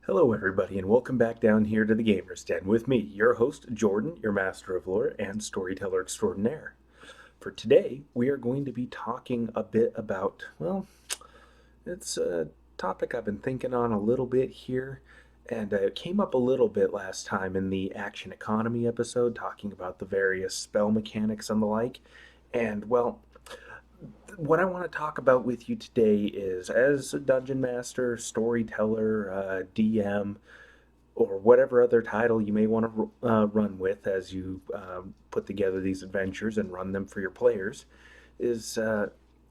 Hello, everybody, and welcome back down here to the Gamer's Den with me, your host, Jordan, your master of lore and storyteller extraordinaire. For today, we are going to be talking a bit about, well, it's a topic I've been thinking on a little bit here, and it came up a little bit last time in the Action Economy episode, talking about the various spell mechanics and the like. And, well, what I want to talk about with you today is as a dungeon master, storyteller, DM, or whatever other title you may want to run with as you put together these adventures and run them for your players, is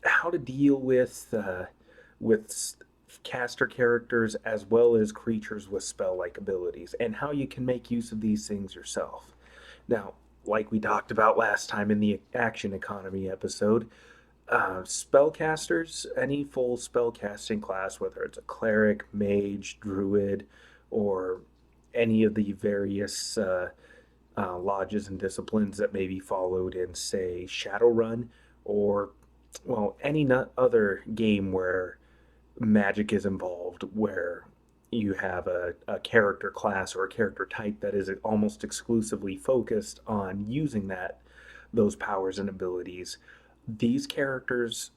how to deal with caster characters as well as creatures with spell-like abilities, and how you can make use of these things yourself. Now, like we talked about last time in the Action Economy episode, spellcasters, any full spellcasting class, whether it's a cleric, mage, druid, or any of the various lodges and disciplines that may be followed in, say, Shadowrun, or, well, any other game where magic is involved, where you have a character class or a character type that is almost exclusively focused on using those powers and abilities. These characters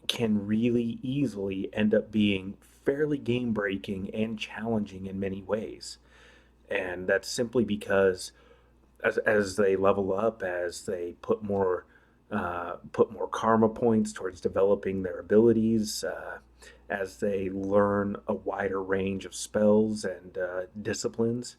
can really easily end up being fairly game breaking and challenging in many ways. And that's simply because as they level up, as they put more karma points towards developing their abilities, as they learn a wider range of spells and disciplines,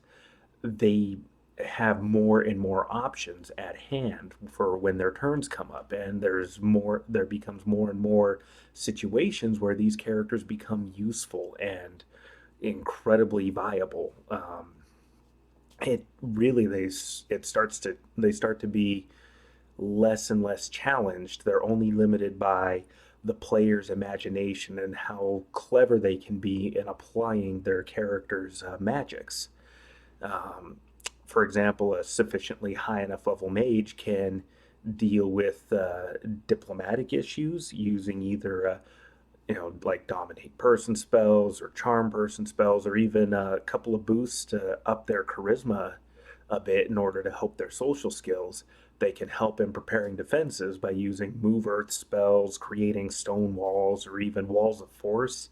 they have more and more options at hand for when their turns come up, and there becomes more and more situations where these characters become useful and incredibly viable. It really they start to be less and less challenged. They're only limited by the player's imagination and how clever they can be in applying their character's magics. um, for example, a sufficiently high enough level mage can deal with diplomatic issues using either like dominate person spells or charm person spells, or even a couple of boosts to up their charisma a bit in order to help their social skills. They can help in preparing defenses by using move earth spells, creating stone walls, or even walls of force.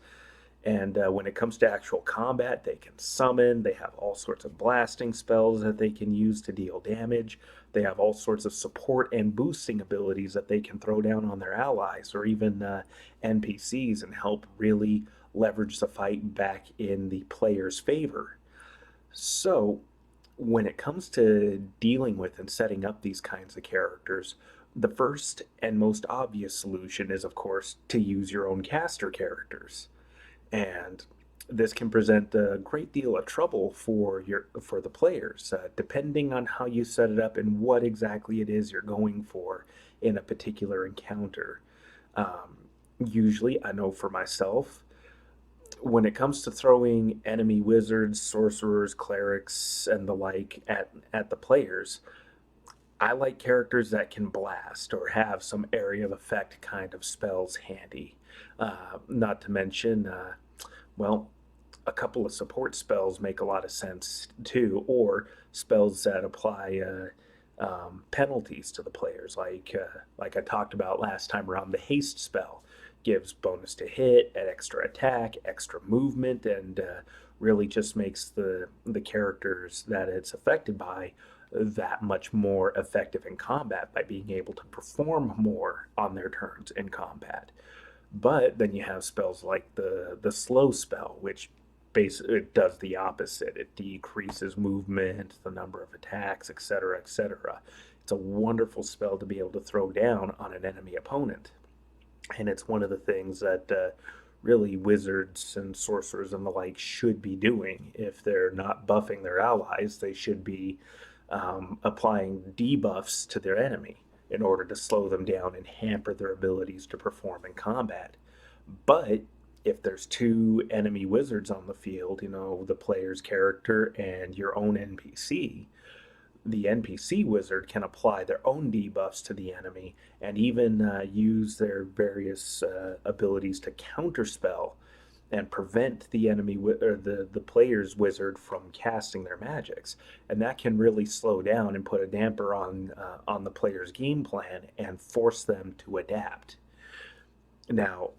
And when it comes to actual combat, they can summon. They have all sorts of blasting spells that they can use to deal damage. They have all sorts of support and boosting abilities that they can throw down on their allies or even NPCs and help really leverage the fight back in the player's favor. So, when it comes to dealing with and setting up these kinds of characters, the first and most obvious solution is, of course, to use your own caster characters. And this can present a great deal of trouble for the players, depending on how you set it up and what exactly it is you're going for in a particular encounter. Usually, I know for myself, when it comes to throwing enemy wizards, sorcerers, clerics, and the like at the players, I like characters that can blast or have some area of effect kind of spells handy. Not to mention, well, a couple of support spells make a lot of sense too, or spells that apply penalties to the players, like I talked about last time around. The haste spell gives bonus to hit, an extra attack, extra movement, and really just makes the characters that it's affected by that much more effective in combat by being able to perform more on their turns in combat. But then you have spells like the slow spell, which basically it does the opposite. It decreases movement, the number of attacks, etc., etc. It's a wonderful spell to be able to throw down on an enemy opponent, and it's one of the things that really wizards and sorcerers and the like should be doing. If they're not buffing their allies, they should be applying debuffs to their enemy in order to slow them down and hamper their abilities to perform in combat. But if there's two enemy wizards on the field, the player's character and your own NPC, the NPC wizard can apply their own debuffs to the enemy and even use their various abilities to counterspell and prevent the or the player's wizard from casting their magics, and that can really slow down and put a damper on the player's game plan and force them to adapt. Now,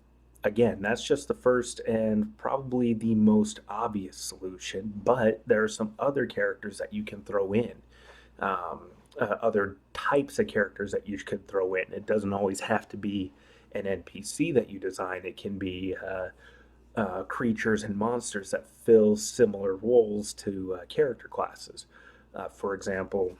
again, that's just the first and probably the most obvious solution, but there are some other characters that you can throw in. Other types of characters that you could throw in. It doesn't always have to be an NPC that you design. It can be creatures and monsters that fill similar roles to character classes. For example,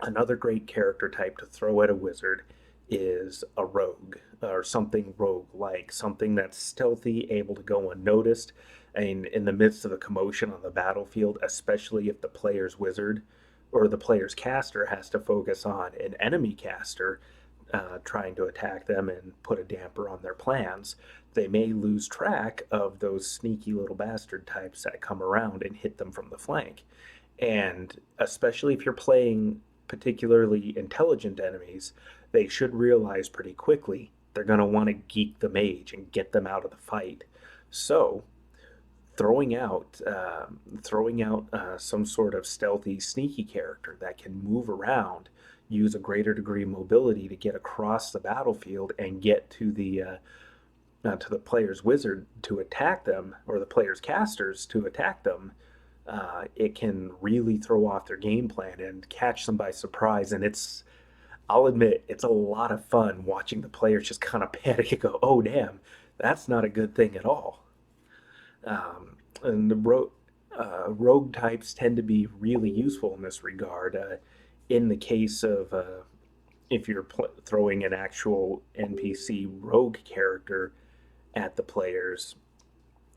another great character type to throw at a wizard is a rogue or something rogue like, something that's stealthy, able to go unnoticed, and in the midst of a commotion on the battlefield, especially if the player's wizard or the player's caster has to focus on an enemy caster trying to attack them and put a damper on their plans, they may lose track of those sneaky little bastard types that come around and hit them from the flank. And especially if you're playing particularly intelligent enemies, they should realize pretty quickly they're going to want to geek the mage and get them out of the fight. So, throwing out some sort of stealthy, sneaky character that can move around, use a greater degree of mobility to get across the battlefield and get to the player's wizard to attack them, or the player's casters to attack them, it can really throw off their game plan and catch them by surprise. And I'll admit, it's a lot of fun watching the players just kind of panic and go, oh, damn, that's not a good thing at all. And rogue types tend to be really useful in this regard. In the case of if you're throwing an actual NPC rogue character at the players,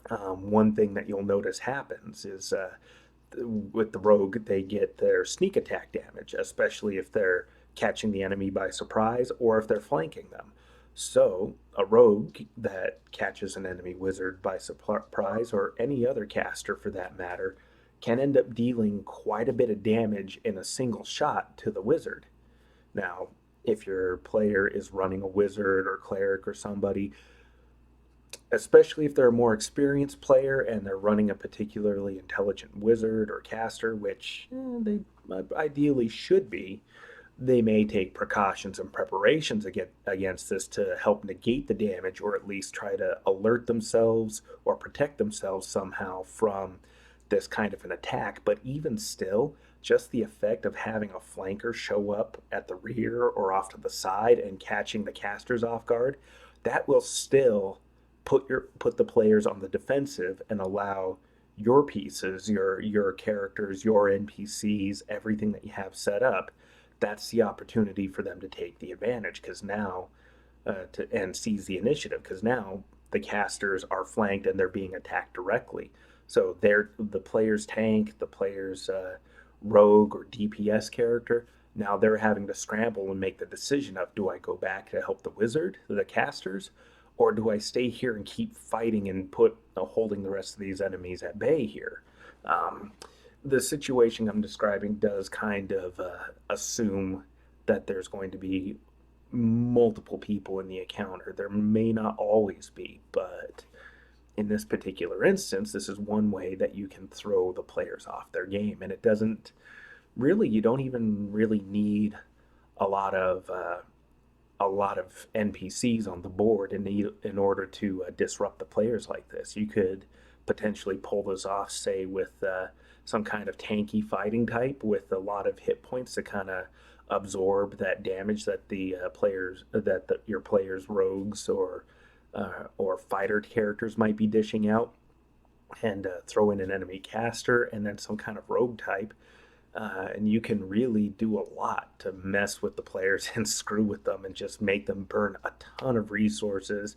one thing that you'll notice happens is with the rogue, they get their sneak attack damage, especially if they're catching the enemy by surprise or if they're flanking them. So, a rogue that catches an enemy wizard by surprise, or any other caster for that matter, can end up dealing quite a bit of damage in a single shot to the wizard. Now, if your player is running a wizard or cleric or somebody, especially if they're a more experienced player and they're running a particularly intelligent wizard or caster, which they ideally should be, they may take precautions and preparations against this to help negate the damage, or at least try to alert themselves or protect themselves somehow from this kind of an attack. But even still, just the effect of having a flanker show up at the rear or off to the side and catching the casters off guard, that will still put the players on the defensive and allow your pieces, your characters, your NPCs, everything that you have set up. That's the opportunity for them to take the advantage, because now and seize the initiative, because now the casters are flanked and they're being attacked directly. So they're the player's tank, the player's rogue or DPS character. Now they're having to scramble and make the decision of, do I go back to help the wizard, the casters, or do I stay here and keep fighting and holding the rest of these enemies at bay here? The situation I'm describing does kind of assume that there's going to be multiple people in the encounter. There may not always be, but in this particular instance, this is one way that you can throw the players off their game. And it doesn't really, you don't even really need a lot of NPCs on the board in order to disrupt the players like this. You could potentially pull this off, say, with some kind of tanky fighting type with a lot of hit points to kind of absorb that damage that your players rogues or fighter characters might be dishing out, and throw in an enemy caster and then some kind of rogue type. And you can really do a lot to mess with the players and screw with them and just make them burn a ton of resources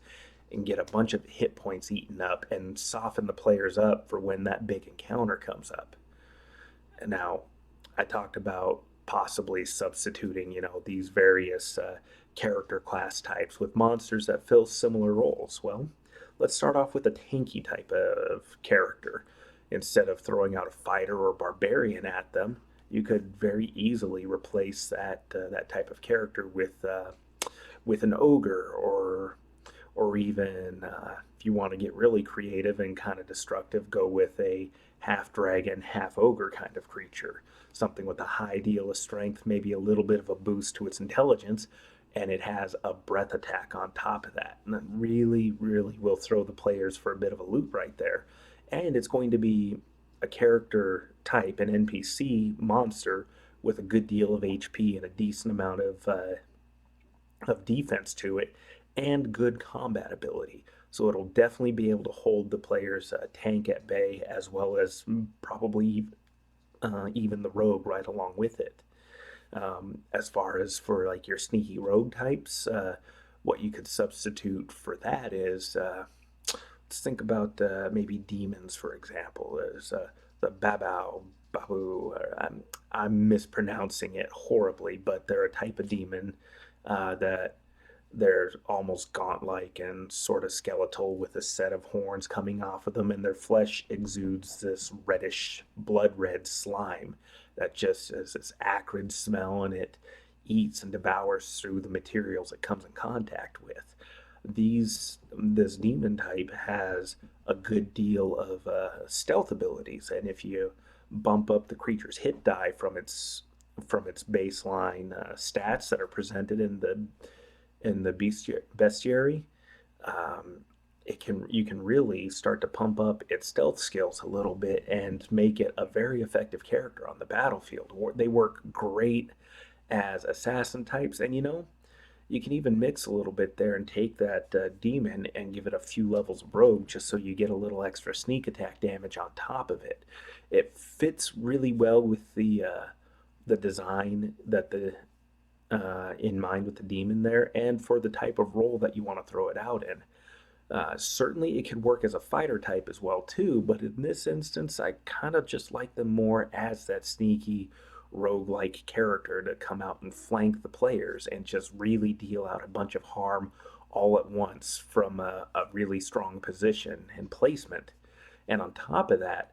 and get a bunch of hit points eaten up and soften the players up for when that big encounter comes up. And now, I talked about possibly substituting, these various character class types with monsters that fill similar roles. Well, let's start off with a tanky type of character. Instead of throwing out a fighter or barbarian at them, you could very easily replace that type of character with an ogre, or even if you want to get really creative and kind of destructive, go with a half dragon, half ogre kind of creature. Something with a high deal of strength, maybe a little bit of a boost to its intelligence, and it has a breath attack on top of that. And that really, really will throw the players for a bit of a loop right there. And it's going to be a character type, an NPC monster with a good deal of HP and a decent amount of defense to it, and good combat ability. So it'll definitely be able to hold the player's tank at bay, as well as probably even the rogue right along with it. As far as for like your sneaky rogue types, what you could substitute for that is let's think about maybe demons, for example. There's the Babao, Babu. I'm mispronouncing it horribly, but they're a type of demon that they're almost gaunt-like and sort of skeletal with a set of horns coming off of them, and their flesh exudes this reddish, blood red slime that just has this acrid smell, and it eats and devours through the materials it comes in contact with. This demon type has a good deal of stealth abilities, and if you bump up the creature's hit die from its baseline stats that are presented in the bestiary, um, you can really start to pump up its stealth skills a little bit and make it a very effective character on the battlefield. They work great as assassin types, and you can even mix a little bit there and take that demon and give it a few levels of rogue just so you get a little extra sneak attack damage on top of it. It fits really well with the design that the in mind with the demon there, and for the type of role that you want to throw it out in. Certainly, it could work as a fighter type as well too, but in this instance, I kind of just like them more as that sneaky rogue-like character to come out and flank the players and just really deal out a bunch of harm all at once from a really strong position and placement. And on top of that,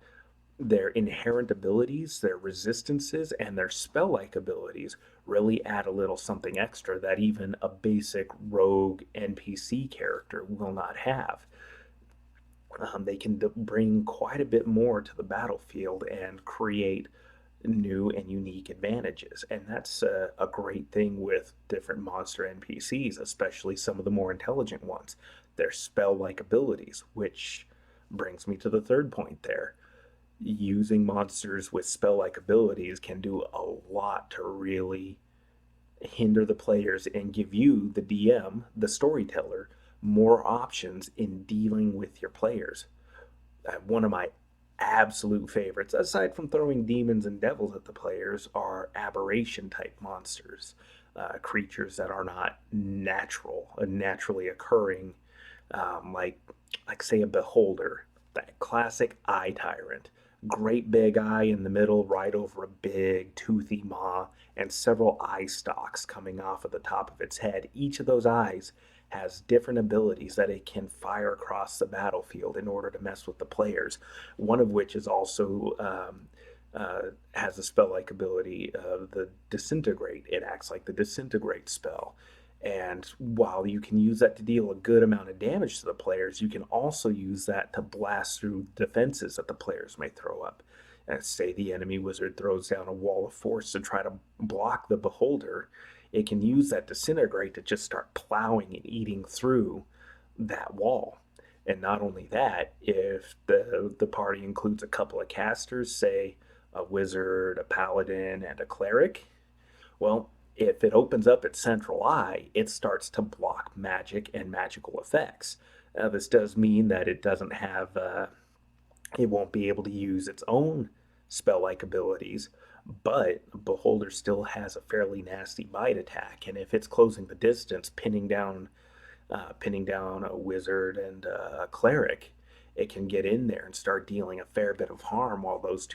their inherent abilities, their resistances, and their spell like abilities really add a little something extra that even a basic rogue NPC character will not have. They can bring quite a bit more to the battlefield and create new and unique advantages. And that's a great thing with different monster NPCs, especially some of the more intelligent ones. Their spell like abilities, which brings me to the third point there. Using monsters with spell like abilities can do a lot to really hinder the players and give you, the DM, the storyteller, more options in dealing with your players. One of my absolute favorites, aside from throwing demons and devils at the players, are aberration type monsters, creatures that are not natural, naturally occurring, like say a beholder, that classic eye tyrant. Great big eye in the middle, right over a big toothy maw, and several eye stalks coming off of the top of its head. Each of those eyes has different abilities that it can fire across the battlefield in order to mess with the players. One of which is also has a spell like ability of the disintegrate. It acts like the disintegrate spell. And while you can use that to deal a good amount of damage to the players, you can also use that to blast through defenses that the players may throw up. And say the enemy wizard throws down a wall of force to try to block the beholder, it can use that disintegrate to just start plowing and eating through that wall. And not only that, if the party includes a couple of casters, say a wizard, a paladin, and a cleric, well, if it opens up its central eye, it starts to block magic and magical effects. This does mean that it won't be able to use its own spell like abilities, but Beholder still has a fairly nasty bite attack, and if it's closing the distance, pinning down a wizard and a cleric, it can get in there and start dealing a fair bit of harm while those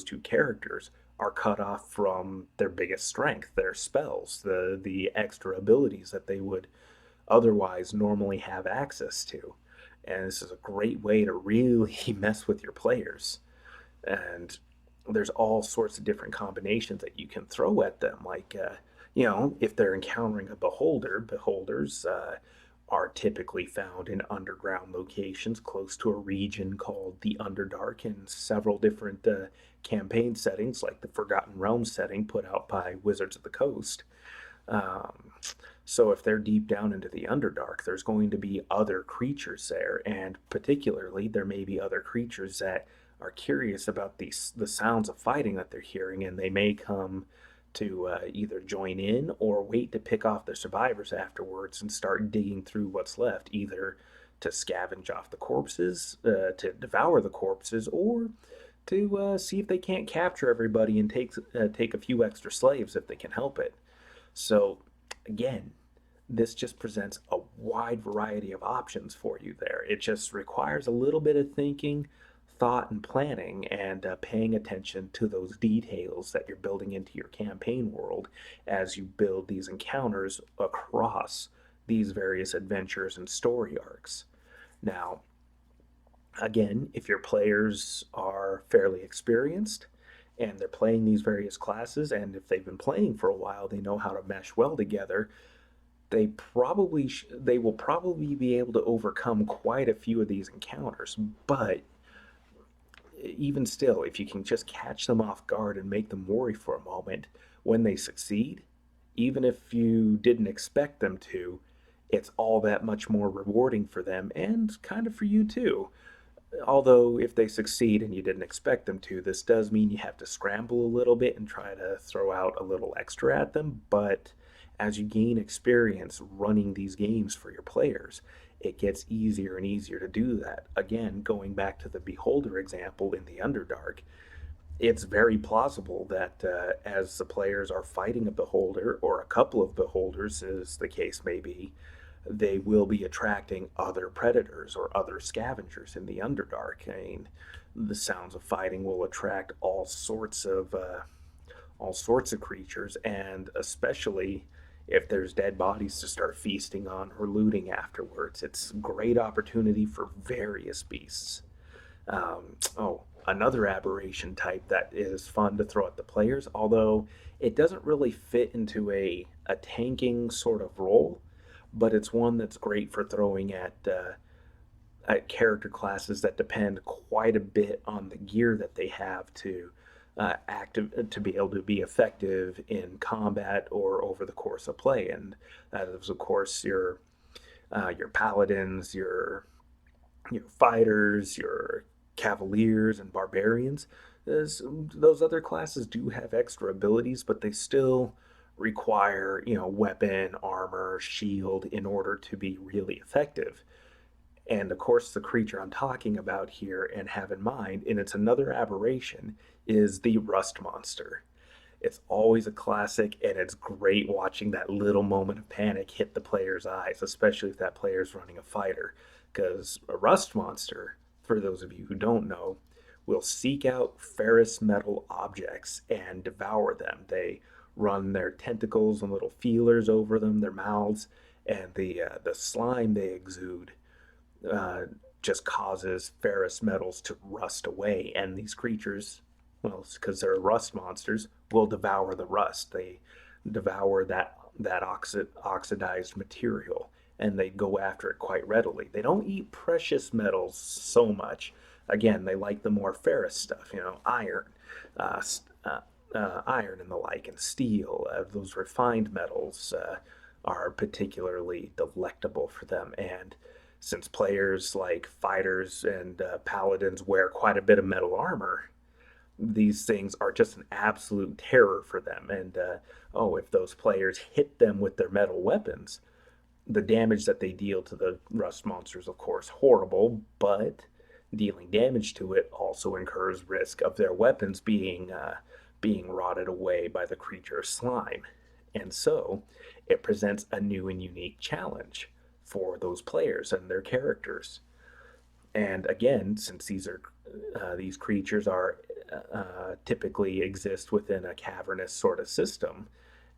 two characters are cut off from their biggest strength, their spells, the extra abilities that they would otherwise normally have access to. And this is a great way to really mess with your players. And there's all sorts of different combinations that you can throw at them. Like, if they're encountering a beholder, beholders are typically found in underground locations close to a region called the Underdark in several different campaign settings, like the Forgotten Realms setting put out by Wizards of the Coast. Um, so if they're deep down into the Underdark, there's going to be other creatures there, and particularly there may be other creatures that are curious about the sounds of fighting that they're hearing, and they may come to either join in or wait to pick off the survivors afterwards and start digging through what's left, either to scavenge off the corpses, to devour the corpses, or to see if they can't capture everybody and take a few extra slaves if they can help it. So, again, this just presents a wide variety of options for you there. It just requires a little bit of thinking, thought, and planning, and paying attention to those details that you're building into your campaign world as you build these encounters across these various adventures and story arcs. Now, again, if your players are fairly experienced and they're playing these various classes, and if they've been playing for a while, they know how to mesh well together. They will probably be able to overcome quite a few of these encounters. But even still, if you can just catch them off guard and make them worry for a moment, when they succeed, even if you didn't expect them to, it's all that much more rewarding for them and kind of for you too. Although, if they succeed and you didn't expect them to, this does mean you have to scramble a little bit and try to throw out a little extra at them. But as you gain experience running these games for your players, it gets easier and easier to do that. Again, going back to the Beholder example in the Underdark, it's very plausible that as the players are fighting a beholder or a couple of beholders, as the case may be, they will be attracting other predators or other scavengers in the Underdark. I mean, the sounds of fighting will attract all sorts of creatures, and especially if there's dead bodies to start feasting on or looting afterwards, it's a great opportunity for various beasts. Another aberration type that is fun to throw at the players, although it doesn't really fit into a tanking sort of role, but it's one that's great for throwing at character classes that depend quite a bit on the gear that they have to active to be able to be effective in combat or over the course of play, and that is of course your paladins, your fighters, your cavaliers, and barbarians. Those other classes do have extra abilities, but they still require, weapon, armor, shield in order to be really effective. And of course, the creature I'm talking about here and have in mind, and it's another aberration, is the rust monster. It's always a classic, and it's great watching that little moment of panic hit the player's eyes, especially if that player's running a fighter. Because a rust monster, for those of you who don't know, will seek out ferrous metal objects and devour them. They run their tentacles and little feelers over them, their mouths, and the slime they exude uh, just causes ferrous metals to rust away. And these creatures, well, because they're rust monsters, will devour the rust. They devour that oxidized material, and they go after it quite readily. They don't eat precious metals so much. Again, they like the more ferrous stuff, iron, uh, iron and the like, and steel. Those refined metals are particularly delectable for them. And since players like fighters and paladins wear quite a bit of metal armor, these things are just an absolute terror for them. And if those players hit them with their metal weapons, the damage that they deal to the rust monsters, of course, horrible, but dealing damage to it also incurs risk of their weapons being rotted away by the creature's slime. And so it presents a new and unique challenge for those players and their characters. And again, since these creatures are typically exist within a cavernous sort of system,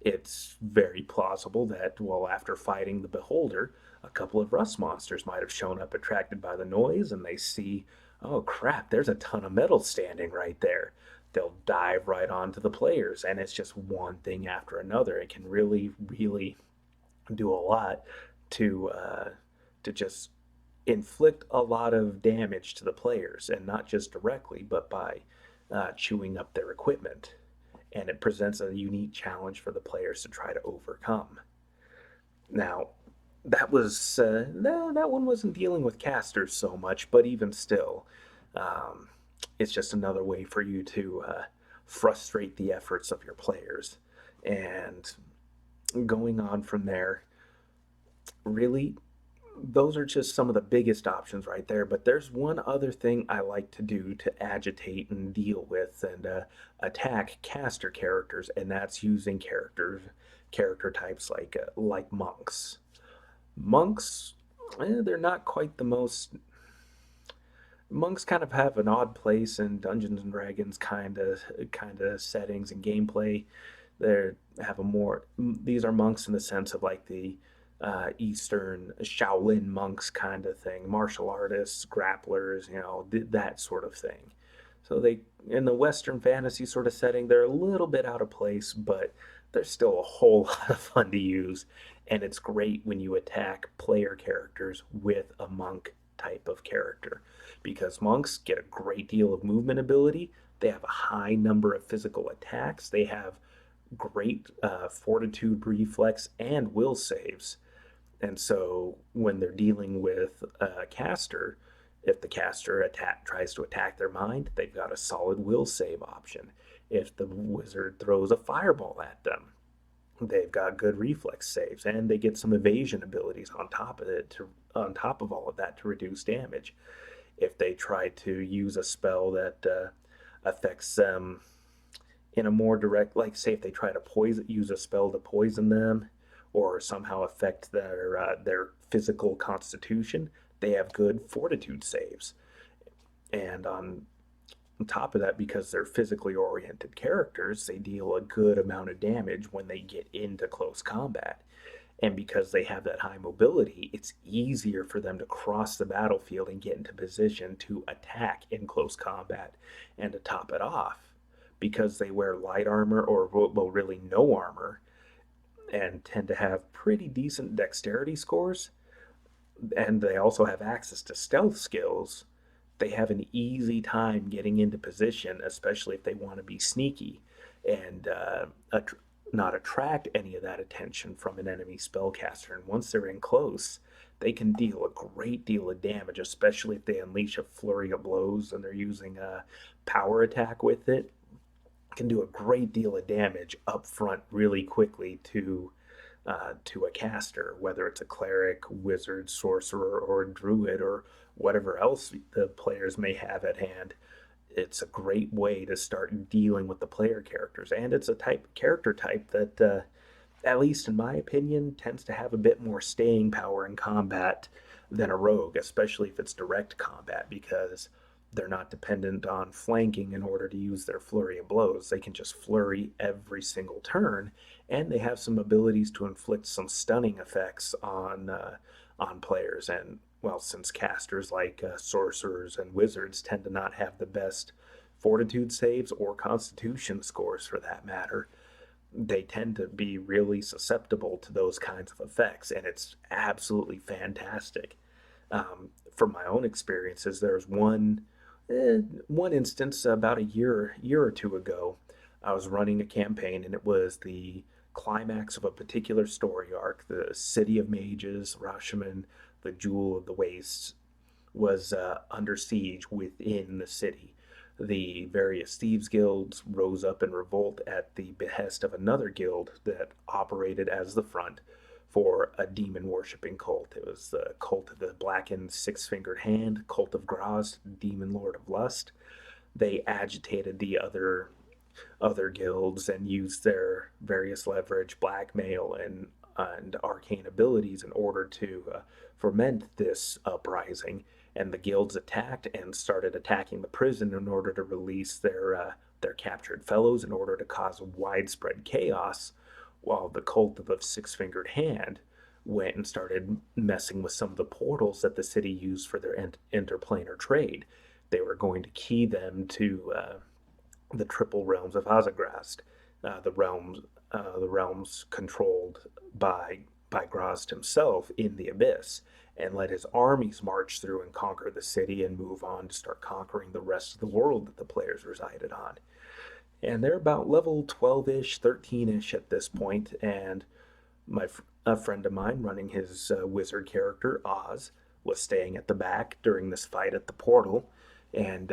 it's very plausible that, well, after fighting the beholder, a couple of rust monsters might have shown up attracted by the noise, and they see, oh crap, there's a ton of metal standing right there. they'll dive right onto the players, and it's just one thing after another. It can really, really do a lot to just inflict a lot of damage to the players, and not just directly, but by chewing up their equipment. And it presents a unique challenge for the players to try to overcome. Now, that one wasn't dealing with casters so much, but even still, um, it's just another way for you to frustrate the efforts of your players. And going on from there, really, those are just some of the biggest options right there. But there's one other thing I like to do to agitate and deal with and attack caster characters, and that's using character types like monks. Monks, they're not quite the most. Monks kind of have an odd place in Dungeons and Dragons kind of settings and gameplay. They have a more. These are monks in the sense of like the Eastern Shaolin monks kind of thing, martial artists, grapplers, that sort of thing. So they, in the Western fantasy sort of setting, they're a little bit out of place, but they're still a whole lot of fun to use. And it's great when you attack player characters with a monk type of character, because monks get a great deal of movement ability. They have a high number of physical attacks. They have great fortitude, reflex, and will saves. And so when they're dealing with a caster, if the caster tries to attack their mind, they've got a solid will save option. If the wizard throws a fireball at them, they've got good reflex saves, and they get some evasion abilities on top of it to on top of all of that to reduce damage. If they try to use a spell that affects them in a more direct, like say if they try to use a spell to poison them, or somehow affect their physical constitution, they have good fortitude saves. And on top of that, because they're physically oriented characters, they deal a good amount of damage when they get into close combat. And because they have that high mobility, it's easier for them to cross the battlefield and get into position to attack in close combat. And to top it off, because they wear light armor, or well, really no armor, and tend to have pretty decent dexterity scores, and they also have access to stealth skills, they have an easy time getting into position, especially if they want to be sneaky and not attract any of that attention from an enemy spellcaster. And once they're in close, they can deal a great deal of damage, especially if they unleash a flurry of blows and they're using a power attack with it. Can do a great deal of damage up front really quickly to a caster, whether it's a cleric, wizard, sorcerer, or a druid, or whatever else the players may have at hand. It's a great way to start dealing with the player characters, and it's a character type that, at least in my opinion, tends to have a bit more staying power in combat than a rogue, especially if it's direct combat, because they're not dependent on flanking in order to use their flurry of blows. They can just flurry every single turn, and they have some abilities to inflict some stunning effects on players. And well, since casters like sorcerers and wizards tend to not have the best fortitude saves or constitution scores for that matter, they tend to be really susceptible to those kinds of effects, and it's absolutely fantastic. From my own experiences, there's one instance about a year or two ago. I was running a campaign, and it was the climax of a particular story arc. The city of mages, Rashomon, the jewel of the wastes, was under siege within the city. The various thieves guilds rose up in revolt at the behest of another guild that operated as the front for a demon worshipping cult. It was the cult of the blackened six fingered hand, cult of Graz, demon lord of lust. They agitated the other guilds and used their various leverage, blackmail, and arcane abilities in order to foment this uprising. And the guilds attacked and started attacking the prison in order to release their captured fellows, in order to cause widespread chaos, while the cult of the six fingered hand went and started messing with some of the portals that the city used for their interplanar trade. They were going to key them the triple realms of Azagrast, the realms controlled by Grazd himself in the Abyss, and let his armies march through and conquer the city and move on to start conquering the rest of the world that the players resided on. And they're about level 12-ish, 13-ish at this point, and a friend of mine running his wizard character, Oz, was staying at the back during this fight at the portal. And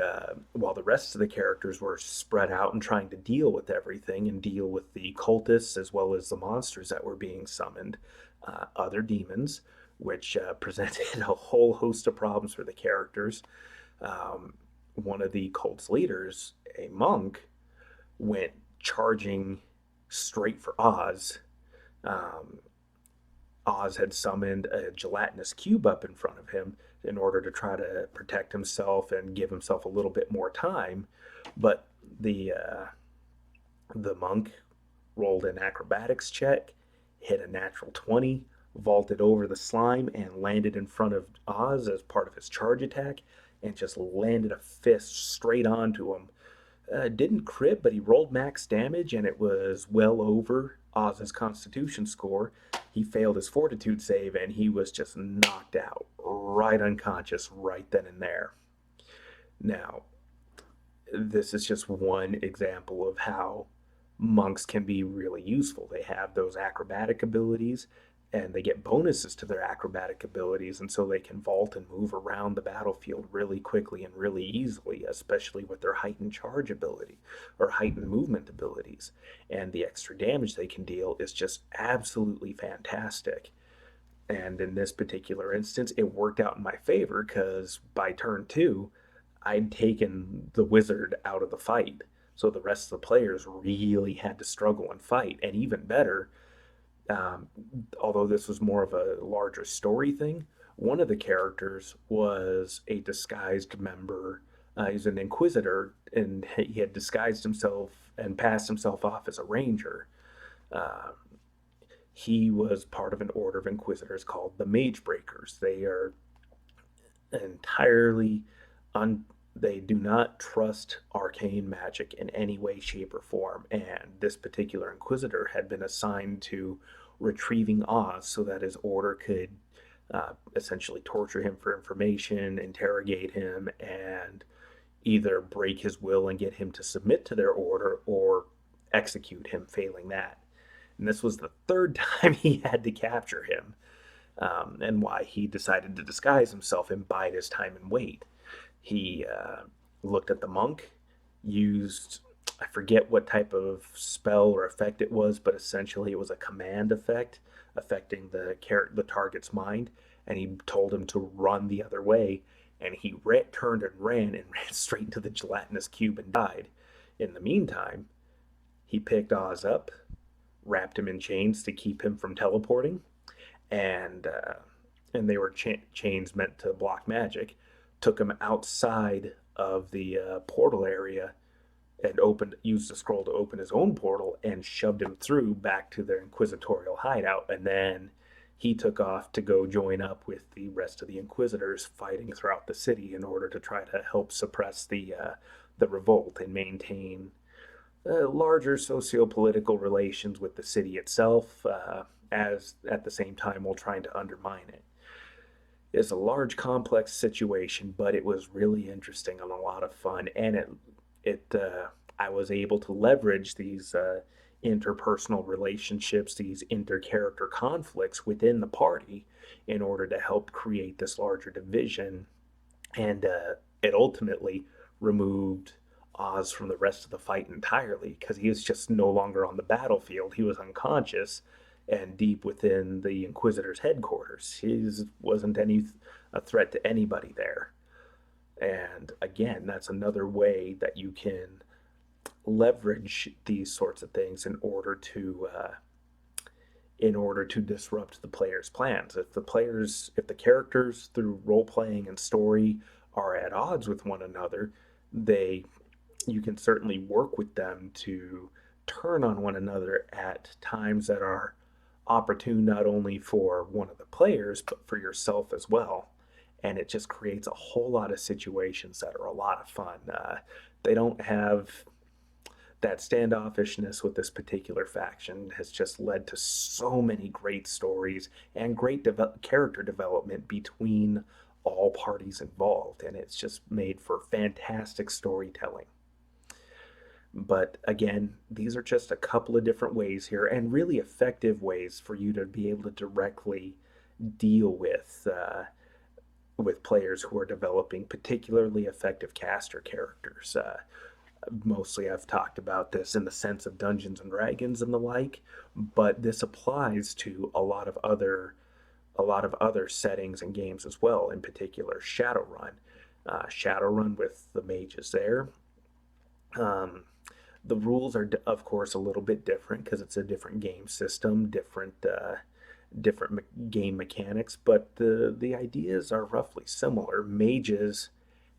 while the rest of the characters were spread out and trying to deal with everything and deal with the cultists as well as the monsters that were being summoned, other demons, which presented a whole host of problems for the characters. One of the cult's leaders, a monk, went charging straight for Oz. Um, Oz had summoned a gelatinous cube up in front of him in order to try to protect himself and give himself a little bit more time. But the monk rolled an acrobatics check, hit a natural 20, vaulted over the slime, and landed in front of Oz as part of his charge attack, and just landed a fist straight onto him. Didn't crit, but he rolled max damage, and it was well over Oz's Constitution score. He failed his Fortitude save, and he was just knocked out, right unconscious, right then and there. Now, this is just one example of how monks can be really useful. They have those acrobatic abilities and they get bonuses to their acrobatic abilities, and so they can vault and move around the battlefield really quickly and really easily, especially with their heightened charge ability or heightened movement abilities. And the extra damage they can deal is just absolutely fantastic. And in this particular instance, it worked out in my favor because by turn two, I'd taken the wizard out of the fight. So the rest of the players really had to struggle and fight. And even better, um, although this was more of a larger story thing, one of the characters was a disguised member. He's an inquisitor, and he had disguised himself and passed himself off as a ranger. Uh, he was part of an order of inquisitors called the Mage Breakers. They are entirely un they do not trust arcane magic in any way, shape, or form. And this particular Inquisitor had been assigned to retrieving Oz so that his order could essentially torture him for information, interrogate him, and either break his will and get him to submit to their order or execute him, failing that. And this was the third time he had to capture him, and why he decided to disguise himself and bide his time and wait. He looked at the monk, used, I forget what type of spell or effect it was, but essentially it was a command effect affecting the target's mind, and he told him to run the other way, and he turned and ran straight into the gelatinous cube and died. In the meantime, he picked Oz up, wrapped him in chains to keep him from teleporting, and they were chains meant to block magic. Took him outside of the portal area and used the scroll to open his own portal and shoved him through back to their inquisitorial hideout. And then he took off to go join up with the rest of the inquisitors fighting throughout the city in order to try to help suppress the revolt and maintain larger socio-political relations with the city itself, as at the same time while trying to undermine it. It's a large, complex situation, but it was really interesting and a lot of fun. And I was able to leverage these interpersonal relationships, these inter-character conflicts within the party, in order to help create this larger division. And it ultimately removed Oz from the rest of the fight entirely because he was just no longer on the battlefield. He was unconscious and deep within the Inquisitor's headquarters. He wasn't any a threat to anybody there. And again, that's another way that you can leverage these sorts of things in order to disrupt the player's plans. If the characters through role playing and story are at odds with one another, they you can certainly work with them to turn on one another at times that are opportune not only for one of the players but for yourself as well. And it just creates a whole lot of situations that are a lot of fun. They don't have that standoffishness with this particular faction has just led to so many great stories and great character development between all parties involved, and it's just made for fantastic storytelling. But again, these are just a couple of different ways here, and really effective ways for you to be able to directly deal with players who are developing particularly effective caster characters. Mostly I've talked about this in the sense of Dungeons and Dragons and the like, but this applies to a lot of other settings and games as well. In particular, Shadowrun. Shadowrun with the mages there. Um, the rules are, of course, a little bit different because it's a different game system, different game mechanics, but the ideas are roughly similar. Mages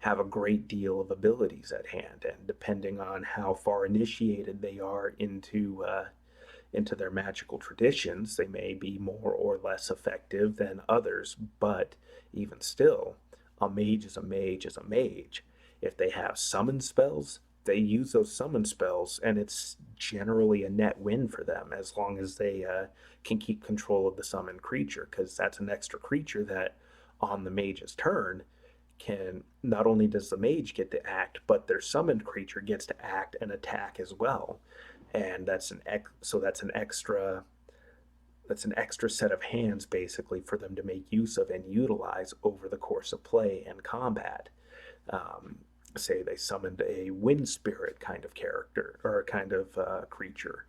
have a great deal of abilities at hand, and depending on how far initiated they are into their magical traditions, they may be more or less effective than others. But even still, a mage is a mage is a mage. If they have summon spells, they use those summon spells, and it's generally a net win for them as long as they can keep control of the summoned creature, because that's an extra creature that on the mage's turn can not only does the mage get to act, but their summoned creature gets to act and attack as well. And that's an extra set of hands basically for them to make use of and utilize over the course of play and combat. Um, Say they summoned a wind spirit kind of character or a kind of creature.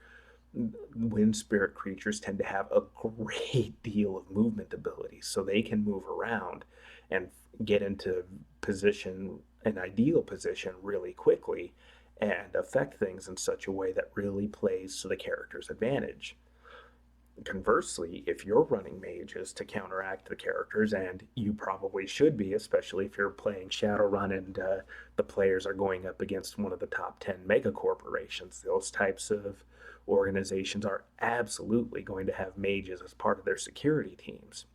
Wind spirit creatures tend to have a great deal of movement ability, so they can move around and get into position, an ideal position, really quickly and affect things in such a way that really plays to the character's advantage. Conversely, if you're running mages to counteract the characters, and you probably should be, especially if you're playing Shadowrun and the players are going up against one of the top 10 mega corporations, those types of organizations are absolutely going to have mages as part of their security teams.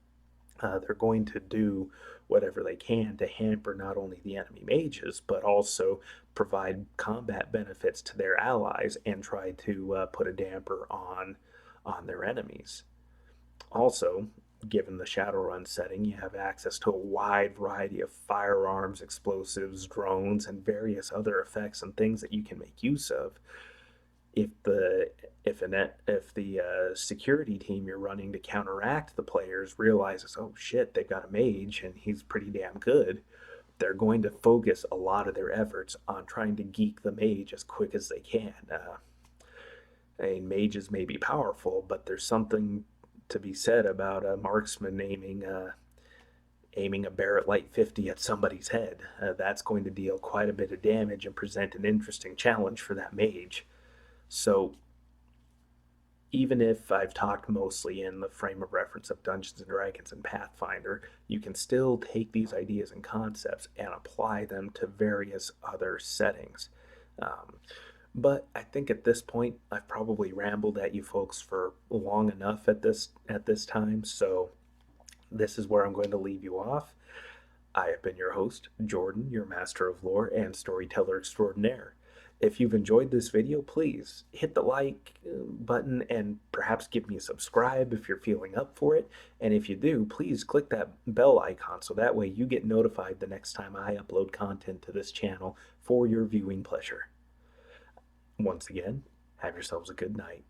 They're going to do whatever they can to hamper not only the enemy mages, but also provide combat benefits to their allies and try to put a damper on their enemies. Also, given the Shadowrun setting, you have access to a wide variety of firearms, explosives, drones, and various other effects and things that you can make use of. If the if the security team you're running to counteract the players realizes, oh shit, they've got a mage and he's pretty damn good, they're going to focus a lot of their efforts on trying to geek the mage as quick as they can. Mages may be powerful, but there's something to be said about a marksman aiming a Barrett Light 50 at somebody's head. That's going to deal quite a bit of damage and present an interesting challenge for that mage. So even if I've talked mostly in the frame of reference of Dungeons and Dragons and Pathfinder, you can still take these ideas and concepts and apply them to various other settings. Um, but I think at this point I've probably rambled at you folks for long enough at this time, so this is where I'm going to leave you off. I have been your host, Jordan, your master of lore and storyteller extraordinaire. If you've enjoyed this video, please hit the like button and perhaps give me a subscribe if you're feeling up for it. And if you do, please click that bell icon so that way you get notified the next time I upload content to this channel for your viewing pleasure. Once again, have yourselves a good night.